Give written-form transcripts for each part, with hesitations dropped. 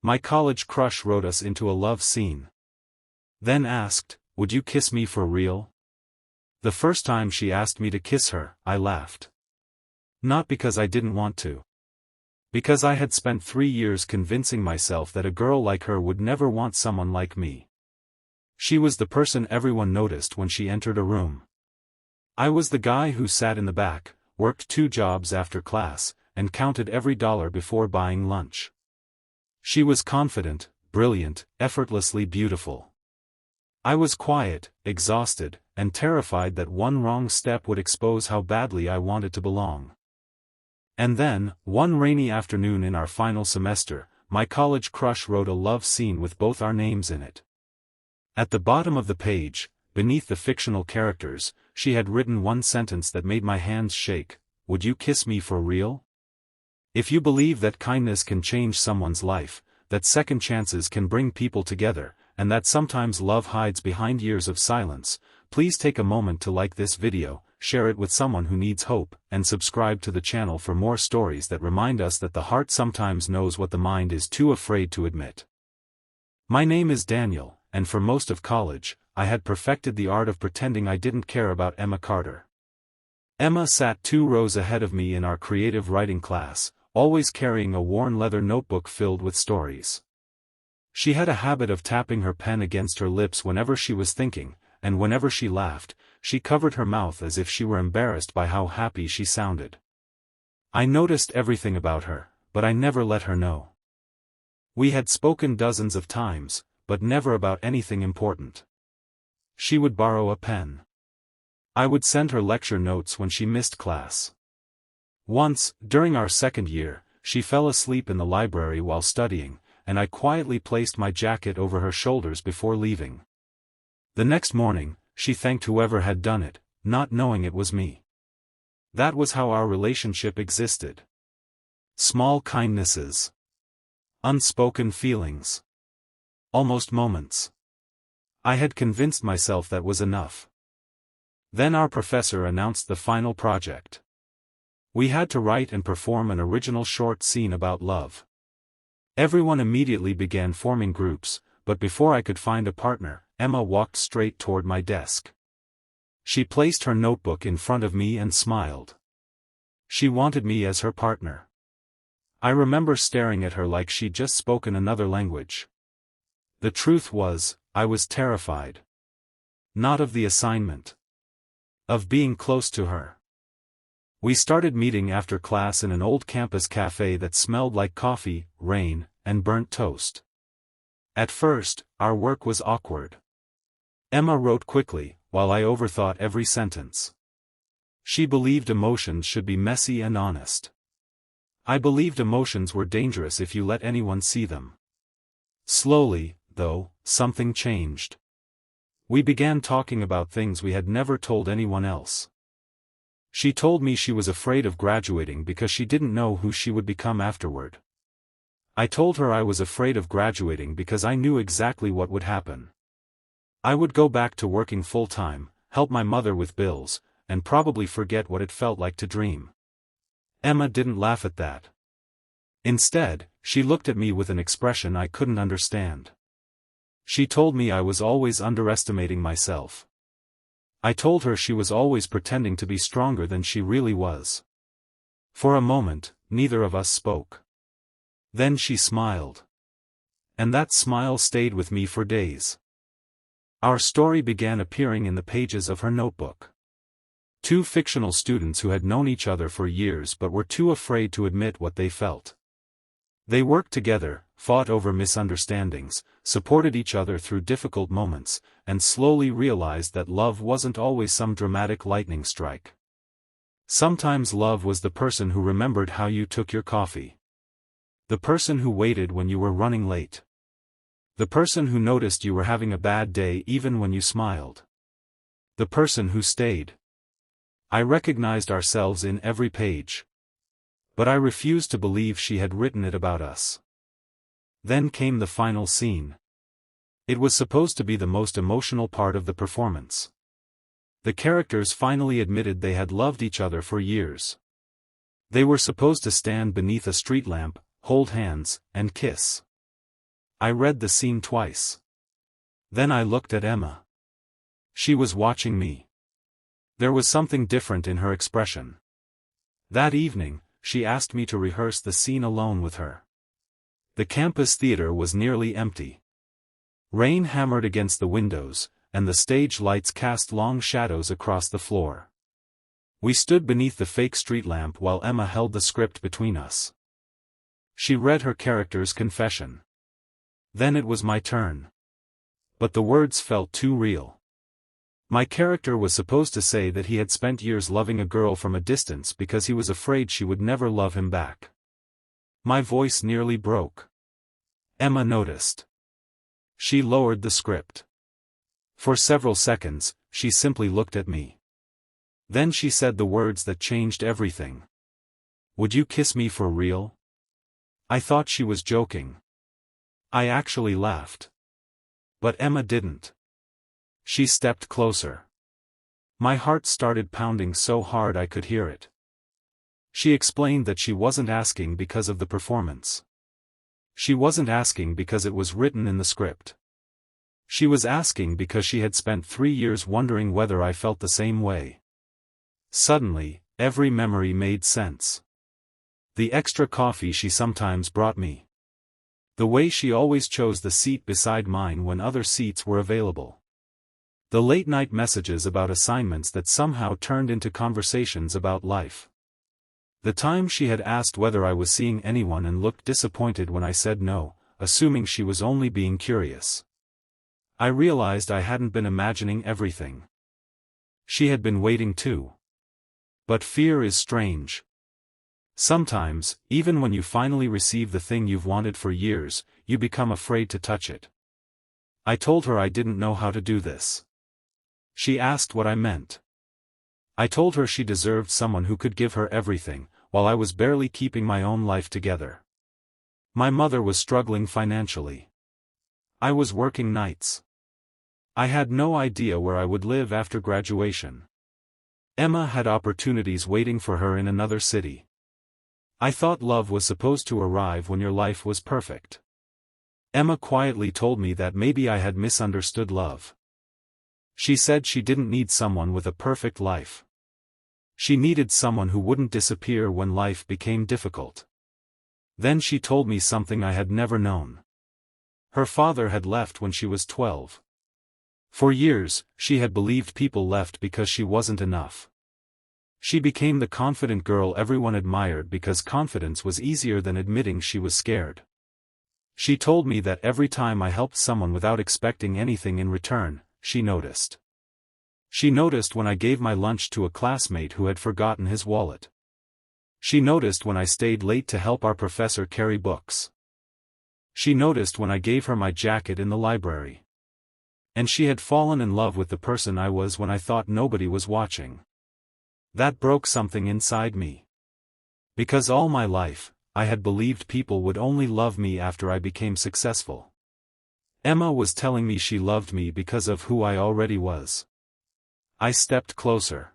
My college crush wrote us into a love scene. Then asked, "Would you kiss me for real?" The first time she asked me to kiss her, I laughed. Not because I didn't want to. Because I had spent 3 years convincing myself that a girl like her would never want someone like me. She was the person everyone noticed when she entered a room. I was the guy who sat in the back, worked 2 jobs after class, and counted every dollar before buying lunch. She was confident, brilliant, effortlessly beautiful. I was quiet, exhausted, and terrified that one wrong step would expose how badly I wanted to belong. And then, one rainy afternoon in our final semester, my college crush wrote a love scene with both our names in it. At the bottom of the page, beneath the fictional characters, she had written one sentence that made my hands shake: "Would you kiss me for real?" If you believe that kindness can change someone's life, that second chances can bring people together, and that sometimes love hides behind years of silence, please take a moment to like this video, share it with someone who needs hope, and subscribe to the channel for more stories that remind us that the heart sometimes knows what the mind is too afraid to admit. My name is Daniel, and for most of college, I had perfected the art of pretending I didn't care about Emma Carter. Emma sat 2 rows ahead of me in our creative writing class, always carrying a worn leather notebook filled with stories. She had a habit of tapping her pen against her lips whenever she was thinking, and whenever she laughed, she covered her mouth as if she were embarrassed by how happy she sounded. I noticed everything about her, but I never let her know. We had spoken dozens of times, but never about anything important. She would borrow a pen. I would send her lecture notes when she missed class. Once, during our second year, she fell asleep in the library while studying, and I quietly placed my jacket over her shoulders before leaving. The next morning, she thanked whoever had done it, not knowing it was me. That was how our relationship existed. Small kindnesses. Unspoken feelings. Almost moments. I had convinced myself that was enough. Then our professor announced the final project. We had to write and perform an original short scene about love. Everyone immediately began forming groups, but before I could find a partner, Emma walked straight toward my desk. She placed her notebook in front of me and smiled. She wanted me as her partner. I remember staring at her like she'd just spoken another language. The truth was, I was terrified. Not of the assignment. Of being close to her. We started meeting after class in an old campus cafe that smelled like coffee, rain, and burnt toast. At first, our work was awkward. Emma wrote quickly, while I overthought every sentence. She believed emotions should be messy and honest. I believed emotions were dangerous if you let anyone see them. Slowly, though, something changed. We began talking about things we had never told anyone else. She told me she was afraid of graduating because she didn't know who she would become afterward. I told her I was afraid of graduating because I knew exactly what would happen. I would go back to working full-time, help my mother with bills, and probably forget what it felt like to dream. Emma didn't laugh at that. Instead, she looked at me with an expression I couldn't understand. She told me I was always underestimating myself. I told her she was always pretending to be stronger than she really was. For a moment, neither of us spoke. Then she smiled. And that smile stayed with me for days. Our story began appearing in the pages of her notebook. 2 fictional students who had known each other for years but were too afraid to admit what they felt. They worked together, fought over misunderstandings, supported each other through difficult moments, and slowly realized that love wasn't always some dramatic lightning strike. Sometimes love was the person who remembered how you took your coffee. The person who waited when you were running late. The person who noticed you were having a bad day even when you smiled. The person who stayed. I recognized ourselves in every page. But I refused to believe she had written it about us. Then came the final scene. It was supposed to be the most emotional part of the performance. The characters finally admitted they had loved each other for years. They were supposed to stand beneath a street lamp, hold hands, and kiss. I read the scene twice. Then I looked at Emma. She was watching me. There was something different in her expression. That evening, she asked me to rehearse the scene alone with her. The campus theater was nearly empty. Rain hammered against the windows, and the stage lights cast long shadows across the floor. We stood beneath the fake street lamp while Emma held the script between us. She read her character's confession. Then it was my turn. But the words felt too real. My character was supposed to say that he had spent years loving a girl from a distance because he was afraid she would never love him back. My voice nearly broke. Emma noticed. She lowered the script. For several seconds, she simply looked at me. Then she said the words that changed everything. "Would you kiss me for real?" I thought she was joking. I actually laughed. But Emma didn't. She stepped closer. My heart started pounding so hard I could hear it. She explained that she wasn't asking because of the performance. She wasn't asking because it was written in the script. She was asking because she had spent 3 years wondering whether I felt the same way. Suddenly, every memory made sense. The extra coffee she sometimes brought me. The way she always chose the seat beside mine when other seats were available. The late-night messages about assignments that somehow turned into conversations about life. The time she had asked whether I was seeing anyone and looked disappointed when I said no, assuming she was only being curious. I realized I hadn't been imagining everything. She had been waiting too. But fear is strange. Sometimes, even when you finally receive the thing you've wanted for years, you become afraid to touch it. I told her I didn't know how to do this. She asked what I meant. I told her she deserved someone who could give her everything, while I was barely keeping my own life together. My mother was struggling financially. I was working nights. I had no idea where I would live after graduation. Emma had opportunities waiting for her in another city. I thought love was supposed to arrive when your life was perfect. Emma quietly told me that maybe I had misunderstood love. She said she didn't need someone with a perfect life. She needed someone who wouldn't disappear when life became difficult. Then she told me something I had never known. Her father had left when she was 12. For years, she had believed people left because she wasn't enough. She became the confident girl everyone admired because confidence was easier than admitting she was scared. She told me that every time I helped someone without expecting anything in return, she noticed. She noticed when I gave my lunch to a classmate who had forgotten his wallet. She noticed when I stayed late to help our professor carry books. She noticed when I gave her my jacket in the library. And she had fallen in love with the person I was when I thought nobody was watching. That broke something inside me. Because all my life, I had believed people would only love me after I became successful. Emma was telling me she loved me because of who I already was. I stepped closer.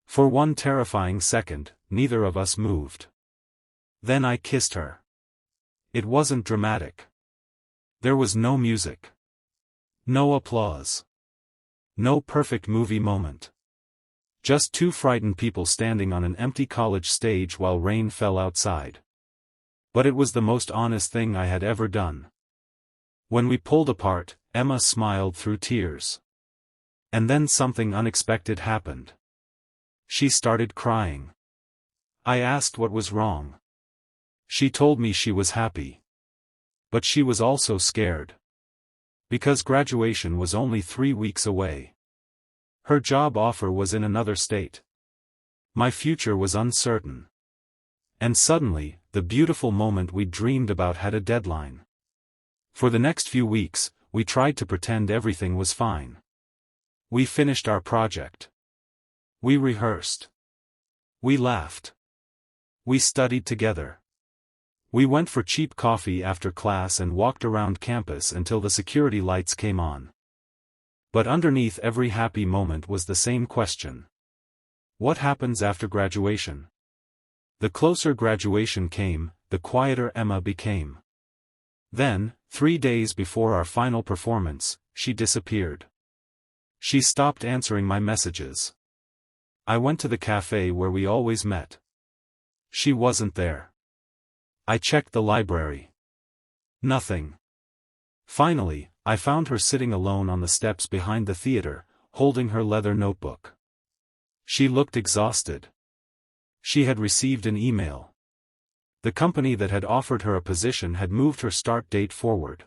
For one terrifying second, neither of us moved. Then I kissed her. It wasn't dramatic. There was no music. No applause. No perfect movie moment. Just 2 frightened people standing on an empty college stage while rain fell outside. But it was the most honest thing I had ever done. When we pulled apart, Emma smiled through tears. And then something unexpected happened. She started crying. I asked what was wrong. She told me she was happy. But she was also scared. Because graduation was only 3 weeks away. Her job offer was in another state. My future was uncertain. And suddenly, the beautiful moment we dreamed about had a deadline. For the next few weeks, we tried to pretend everything was fine. We finished our project. We rehearsed. We laughed. We studied together. We went for cheap coffee after class and walked around campus until the security lights came on. But underneath every happy moment was the same question. What happens after graduation? The closer graduation came, the quieter Emma became. Then, 3 days before our final performance, she disappeared. She stopped answering my messages. I went to the cafe where we always met. She wasn't there. I checked the library. Nothing. Finally, I found her sitting alone on the steps behind the theater, holding her leather notebook. She looked exhausted. She had received an email. The company that had offered her a position had moved her start date forward.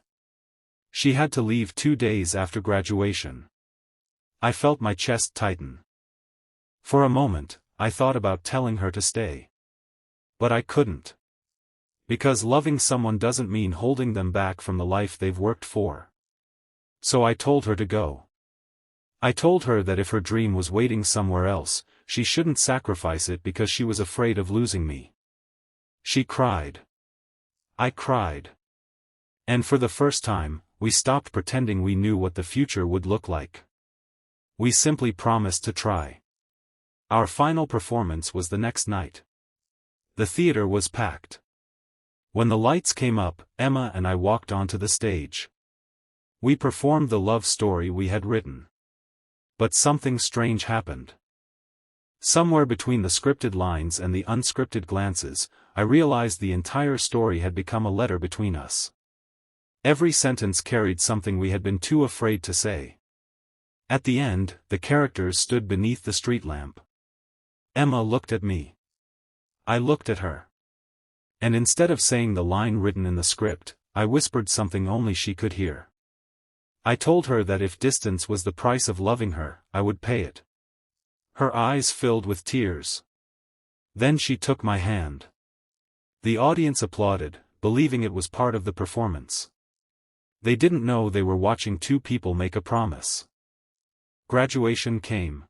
She had to leave 2 days after graduation. I felt my chest tighten. For a moment, I thought about telling her to stay. But I couldn't. Because loving someone doesn't mean holding them back from the life they've worked for. So I told her to go. I told her that if her dream was waiting somewhere else, she shouldn't sacrifice it because she was afraid of losing me. She cried. I cried. And for the first time, we stopped pretending we knew what the future would look like. We simply promised to try. Our final performance was the next night. The theater was packed. When the lights came up, Emma and I walked onto the stage. We performed the love story we had written. But something strange happened. Somewhere between the scripted lines and the unscripted glances, I realized the entire story had become a letter between us. Every sentence carried something we had been too afraid to say. At the end, the characters stood beneath the street lamp. Emma looked at me. I looked at her. And instead of saying the line written in the script, I whispered something only she could hear. I told her that if distance was the price of loving her, I would pay it. Her eyes filled with tears. Then she took my hand. The audience applauded, believing it was part of the performance. They didn't know they were watching two people make a promise. Graduation came.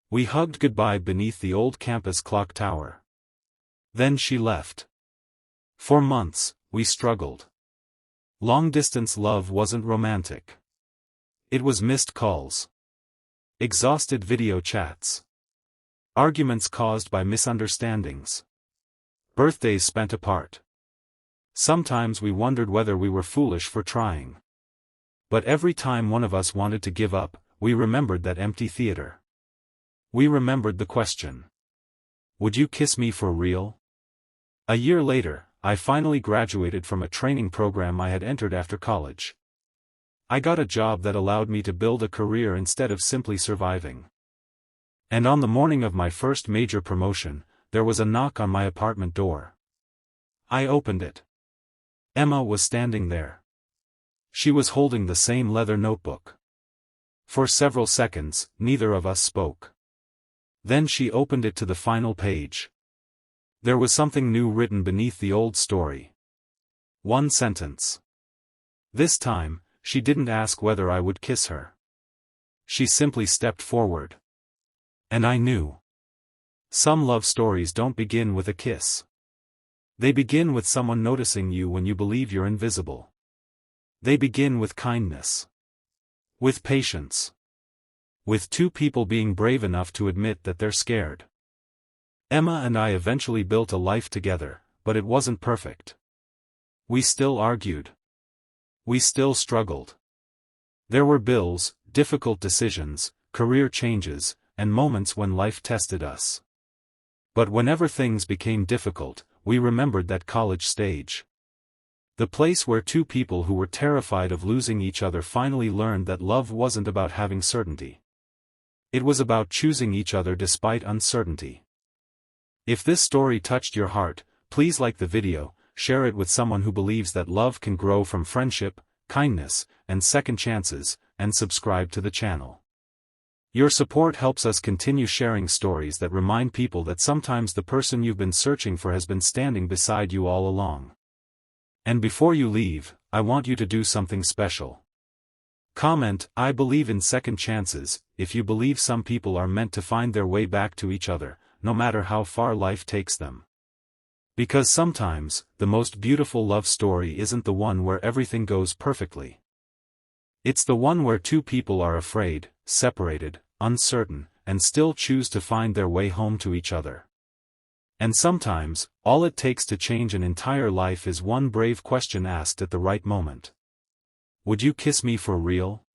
We hugged goodbye beneath the old campus clock tower. Then she left. For months, we struggled. Long-distance love wasn't romantic. It was missed calls. Exhausted video chats. Arguments caused by misunderstandings. Birthdays spent apart. Sometimes we wondered whether we were foolish for trying. But every time one of us wanted to give up, we remembered that empty theater. We remembered the question. Would you kiss me for real? A year later, I finally graduated from a training program I had entered after college. I got a job that allowed me to build a career instead of simply surviving. And on the morning of my first major promotion, there was a knock on my apartment door. I opened it. Emma was standing there. She was holding the same leather notebook. For several seconds, neither of us spoke. Then she opened it to the final page. There was something new written beneath the old story. One sentence. This time, she didn't ask whether I would kiss her. She simply stepped forward. And I knew. Some love stories don't begin with a kiss. They begin with someone noticing you when you believe you're invisible. They begin with kindness. With patience. With two people being brave enough to admit that they're scared. Emma and I eventually built a life together, but it wasn't perfect. We still argued. We still struggled. There were bills, difficult decisions, career changes, and moments when life tested us. But whenever things became difficult, we remembered that college stage. The place where two people who were terrified of losing each other finally learned that love wasn't about having certainty. It was about choosing each other despite uncertainty. If this story touched your heart, please like the video, share it with someone who believes that love can grow from friendship, kindness, and second chances, and subscribe to the channel. Your support helps us continue sharing stories that remind people that sometimes the person you've been searching for has been standing beside you all along. And before you leave, I want you to do something special. Comment, "I believe in second chances," if you believe some people are meant to find their way back to each other, no matter how far life takes them. Because sometimes, the most beautiful love story isn't the one where everything goes perfectly. It's the one where two people are afraid, separated, uncertain, and still choose to find their way home to each other. And sometimes, all it takes to change an entire life is one brave question asked at the right moment. Would you kiss me for real?